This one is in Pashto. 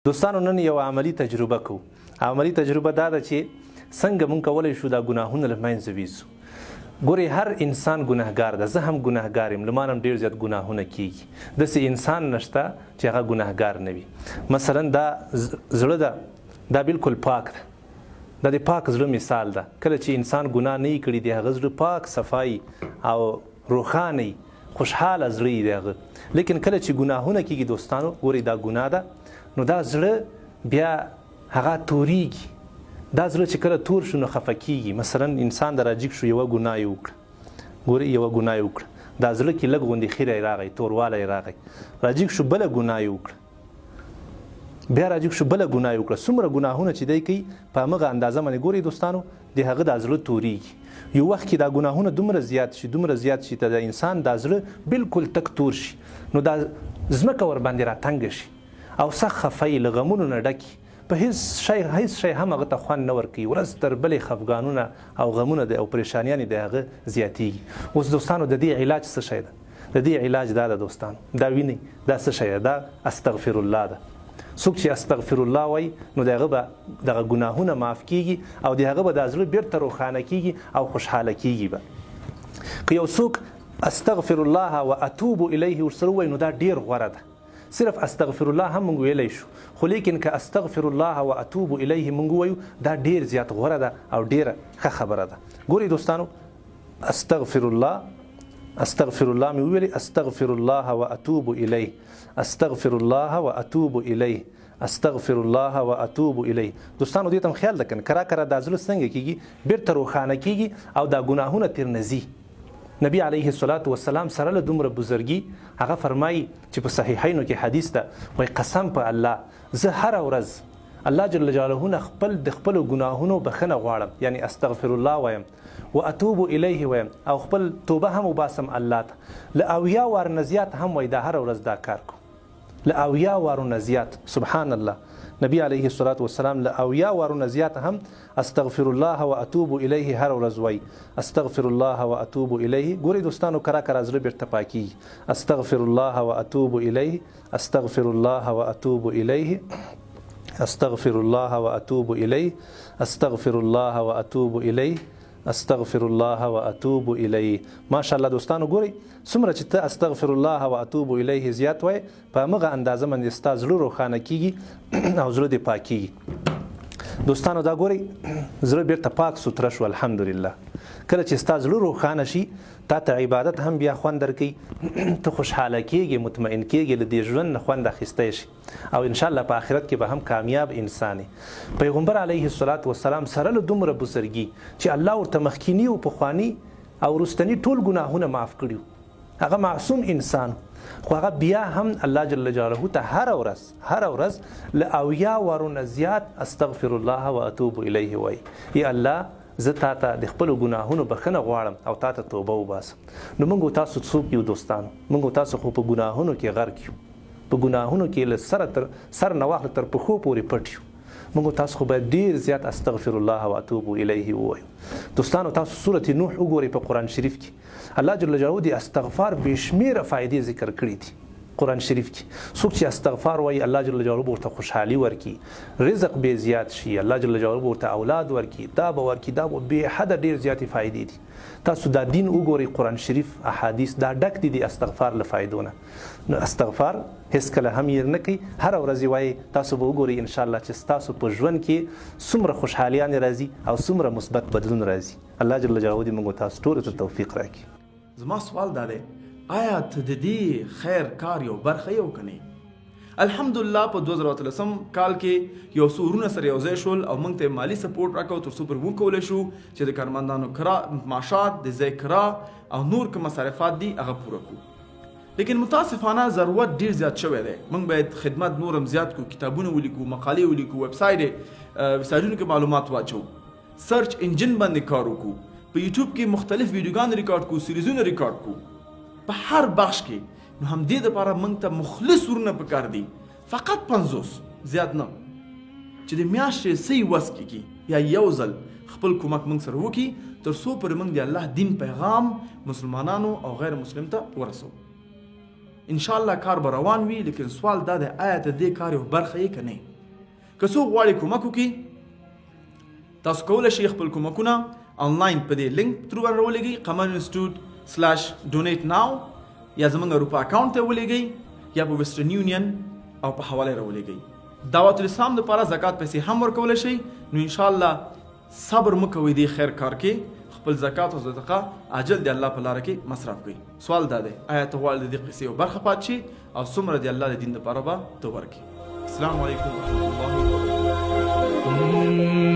دوستانو نن یو عملی تجربه کوو. عملی تجربه دا ده چې څنګه موږ کولی شو دا ګناهونه له منځه ویځو. ګورې هر انسان ګناهګار ده، زه هم ګناهګار یم، له ما نه ډېر زیات ګناهونه کېږي. داسې انسان نشته چې هغه ګناهګار نه وي. مثلا دا زړه ده، دا بالکل پاک ده، دا د پاک زړه مثال ده. کله چې انسان ګناه نه یې کړي د هغه زړه پاک صفایي او روښانه خوشحاله زړه یې د هغه. لیکن کله چې ګناهونه کېږي دوستانو، ګورې دا ګناه ده، نو دا زړه بیا هغه توریږي. دا زړه چې کله تور شو نو خفه کېږي. مثلا انسان د راجیګ شو، یوه ګناه یې وکړه، ګورې یوه ګناه یې وکړه، دا زړه کې لږ غوندې خیری راغی، توروالی راغی، راجیګ شو بله ګناه یې وکړه، بیا راجیګ شو بله ګناه یې وکړه. څومره ګناهونه چې دی کوي په همغه اندازه باندې ګورې دوستانو د هغه دا زړه توریږي. یو وخت کې دا ګناهونه دومره زیات شي چې د انسان دا زړه بالکل تک تور شي، نو دا ځمکه ورباندې راتنګه شي او سخت خفه یې له غمونو نه ډکي، په هیڅ شی هم هغه ته خوند نه ورکوي. ورځ تر بلې خفګانونه او غمونه او پریشانیانې د هغه زیاتېږي. اوس دوستانو د دې علاج څه شی ده؟ د دې علاج دا ده دوستانو، دا وینئ دا څه شی ده؟ دا استغفر الله ده. څوک چې استغفر الله وایي نو د هغه به دغه ګناهونه معاف کېږي او د هغه به دا زړه بیرته روښانه کېږي او خوشحاله کېږي به. که یو څوک استغفر الله و اتوب الیه ورسره ووایي نو دا ډېر غوره ده. صرف استغفر الله هم موږ ویلی شو، خو لیکن که استغفر الله و اتوب الیه موږ ووایو دا ډېر زیات غوره ده او ډېره ښه خبره ده. ګورئ دوستانو، استغفر الله مې وویلې، استغفر الله و اتوب الیه، استغفر الله و اتوب الیه، استغفر الله و اتوب الیه. دوستانو دې ته هم خیال ده کنه، کرا دا زړه څنګه کېږي؟ بیرته روښانه کېږي او دا ګناهونه تېر نه ځي. نبی علیه الصلاة والسلام سره له دومره بزرګي هغه فرمایي چې په صحیحینو کې حدیث ده، وایي قسم په الله زه هره ورځ الله جل جلاله نه د خپلو ګناهونو بخښنه غواړم، یعنی استغفر الله وایم و اتوب الیه وایم او خپل توبه هم وباسم الله ته. له 80 وار نه زیات هم وایي دا هره ورځ دا کار کوم، له 80 وارو نه زیات. سبحان الله، نبی علیه الصلاة والسلام له 80 وارو نه زیات هم استغفر الله و اتوب الیه هر ورځ وایي، استغفر الله و اتوب الیه. ګورئ دوستانو، کرا زړه بیرته پاکیږي. استغفر الله و اتوب الیه، استغفر الله و اتوب الیه، استغفر الله و اتوب الیه، استغفر الله و اتوب الیه، استغفر الله و اتوب الیه. ماشاءالله دوستانو، ګورئ څومره چې ته استغفر الله و اتوب الیه زیات وایې، په همغه اندازه باندې ستا زړه روښانه کېږي او زړه دې پاکېږي. دوستانو دا ګورئ، زړه بیرته پاک سوتره شو الحمدلله. کله چې ستا زړه روښانه شي، تا ته عبادت هم بیا خوند درکوي، ته خوشحاله کېږي، مطمئن کېږي، له دې ژوند نه خوند اخیستی شي او انشاءالله په آخرت کې به هم کامیاب انسان یې. پیغمبر علیه الصلاة والسلام سره له دومره بزرګي چې الله ورته مخکیني او پخواني او وروستني ټول ګناهونه معاف کړي، هغه معصوم انسان، خو هغه بیا هم الله جل جلاله ته هره ورځ له 80 وارو نه زیات استغفر الله و اتوب الیه وایي. یا الله زه تا ته د خپلو ګناهونو بخښنه غواړم او تا ته توبه وباسم. نو موږ تاسو څوک یو دوستانو؟ موږ تاسو خو په ګناهونو کې غرق یو، په ګناهونو کې له سر نه واخله تر پښو پورې پټ یو. موږ تاسو خو باید ډېر زیات استغفر الله و اتوب الیه ووایو. دوستانو تاسو سورة نوح وګورئ په قرآن شریف کې، الله جل جلاله د استغفار بې شمېره فایدې ذکر کړي دي قرآن شریف کې. څوک چې استغفار وایي الله جل جلاله به ورته خوشحالي ورکړي، رزق به زیات شي، الله جل جلاله به ورته اولاد ورکړي، دا به ورکړي، دا به بې حده ډېر زیاتې فایدې دي. تاسو دا دین وګورئ، قرآن شریف احادیث دا ډک دي د استغفار له فایدو نه. نو استغفار هیڅکله هم هېر نه کوي، هره ورځ یې وایي. تاسو به وګورئ انشاءالله چې ستاسو په ژوند کې څومره خوشحالیانې راځي او څومره مثبت بدلون راځي. الله جل جلاله دې موږ تاسو ټولو ته توفیق راکړي. زما سوال دا دی، آیا ته د دې خیر کار یو برخه یو که نه؟ الحمدلله په 2013 کال کې یو څو ورونه سره یو ځای شول او موږ ته مالي سپورټ راکړو تر څو پر موږ کولی شو چې د کارمندانو معاشات، د ځای کرا او نور که مصارفات دي هغه پوره کړو. لیکن متاسفانه ضرورت ډیر زیات شوی دی. موږ باید خدمت نورم زیات کړو، کتابونه ولیکو، مقالې ولیکو، ویبسایټونو کې معلومات واچو، سرچ انجن باندې کار وکړو، په یوټیوب کې مختلف ویډیوګان ریکارډ کړو، سیریزونه ریکارډ کړو په هر بخش کې. نو همدې دپاره موږ ته مخلص ورونه پکار دي، فقط 50 زیات نه، چې د میاشتې صحیح وس کېږي یا یو ځل خپل کومک موږ سره وکړي تر څو پورې موږ د الله دین پیغام مسلمانانو او غیر مسلم ته ورسو. انشاءالله کار به روان وي، لیکن سوال دا دی آیا ته دې کار یو برخه یې که نه؟ که څوک غواړي کومک وکړي تاسو کولی شئ خپل کومکونه آنلاین په دې لینک ترو راولېږئ qamarinstitute/donate now یا زموږ اروپا اکاونټ ته ولېږئ یا په ویسټرن یونین او په حواله راولېږئ. دعوت الاسلام دپاره زکات پیسې هم ورکولی شئ. نو انشاءالله صبر مه کوئ دې خیر کار کې، خپل زکات او صدقه عاجل د الله په لاره کې مصرف کړئ. سوال دا دی آیا ته غواړې د دې قصې یو برخه پاتې شي او څومره د الله د دین دپاره به ته ورکړي؟ السلام علیکم ورحمة الله وبرکاته.